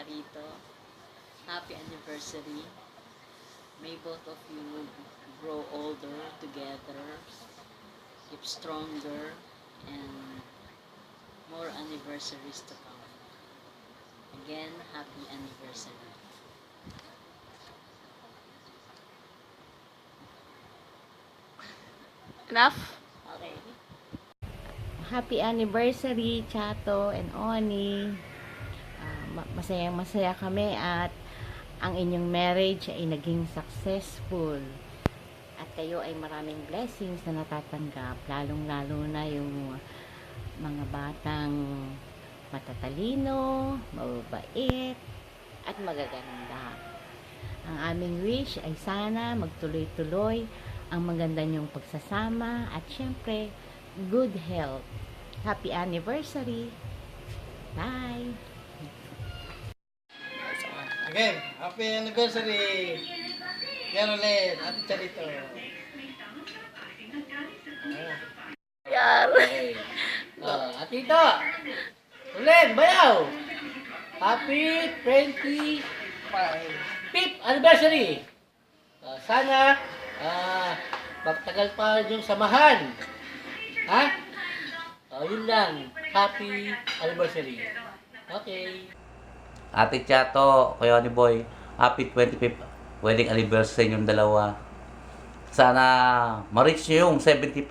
Charito. Happy anniversary. May both of you grow older together, keep stronger, and more anniversaries to come. Again, happy anniversary. Enough? Okay. Happy anniversary, Chato and Oni. Masayang-masaya kami at ang inyong marriage ay naging successful. At kayo ay maraming blessings na natatanggap, lalong-lalo na yung mga batang matatalino, mababait, at magaganda. Ang aming wish ay sana magtuloy-tuloy ang maganda niyong pagsasama at syempre, good health. Happy anniversary! Bye! Again, happy anniversary! Caroline, Ate Charito. Yar. At Tito, ulit, bayaw! Happy 25th anniversary! Sana, magtagal pa yung samahan. Ha? Yun lang. Happy anniversary. Okay. Ate Chato, Kuya ni Boy, happy 25th wedding anniversary yung dalawa. Sana ma-reach nyo yung 75.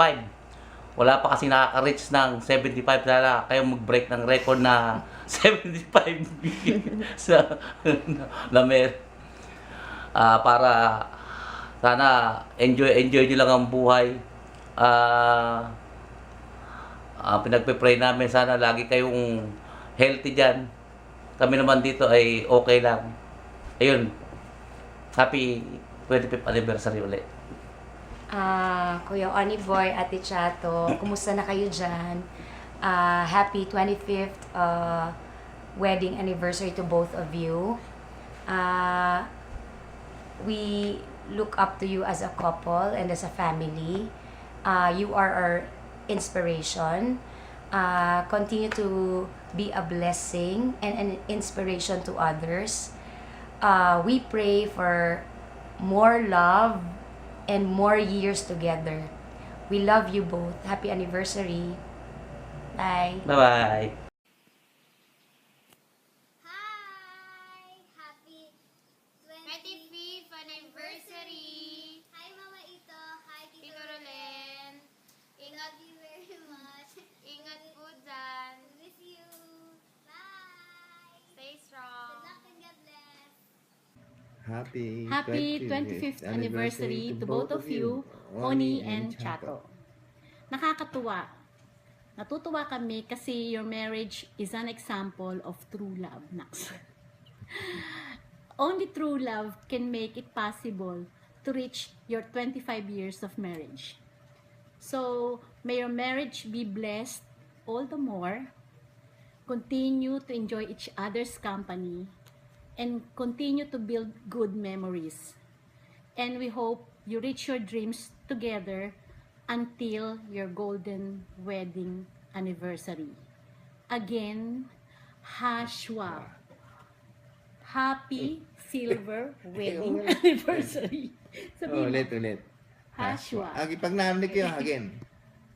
Wala pa kasi nakaka-reach ng 75. Sana kayo mag-break ng record na 75 sa lamer. Para sana enjoy nyo lang ang buhay. Pinagpe-pray namin sana lagi kayong healthy dyan. Kami naman dito ay okay lang. Ayun. Happy 25th anniversary ulit. Kuya Oni Boy, Ate Chato, kumusta na kayo dyan? Happy 25th wedding anniversary to both of you. We look up to you as a couple and as a family. You are our inspiration. Continue to be a blessing and an inspiration to others. We pray for more love and more years together. We love you both. Happy anniversary. Bye. Bye-bye. Hi! Happy 25th anniversary! Hi, Mama Ito! Hi, Tito Rolen! Love you very much! Ingat po dyan! Miss you! Bye! Stay strong! Good luck and God bless! Happy 25th anniversary to both of you, Oni and Chato. Nakakatuwa. Natutuwa kami kasi your marriage is an example of true love. Only true love can make it possible to reach your 25 years of marriage. So, may your marriage be blessed all the more. Continue to enjoy each other's company and continue to build good memories. And we hope you reach your dreams together until your golden wedding anniversary. Again, Hashwa. Happy silver wedding anniversary. Sabihin mo, Ulit. Hashwa. Pag narinig kayo, again.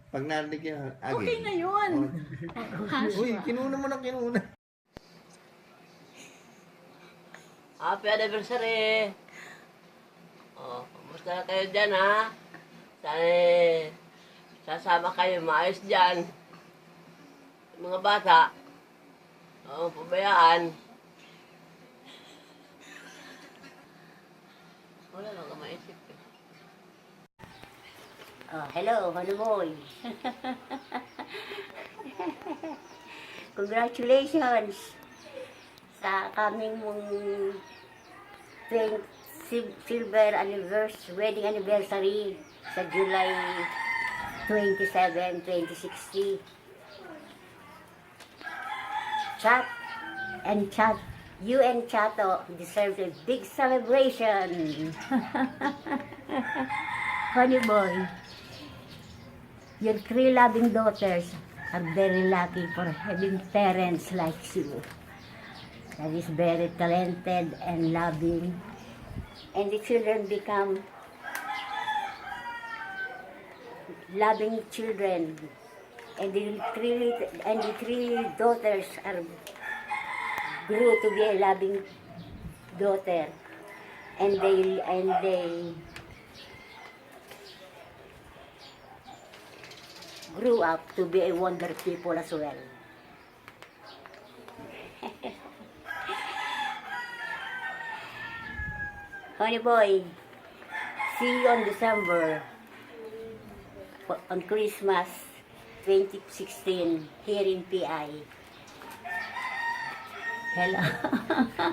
Pag narinig kayo, again. Okay na yun. Uy, Hashwa. kinuna mo na kinuna. Happy anniversary! Kumusta na kayo dyan, ha? Sana sasama kayo, maayos dyan. Mga bata, pabayaan. Wala lang ka maisip. Hello, boy. Congratulations sa coming mong silver anniversary, wedding anniversary sa July 27, 2060. Chat, you and Chato deserve a big celebration. Honey boy, your three loving daughters are very lucky for having parents like you. that is very talented and loving. And the children become loving children. And the three daughters grew to be a loving daughter. And they grew up to be a wonder people as well. Honey boy, see you on December, on Christmas 2016 here in PI. Hello.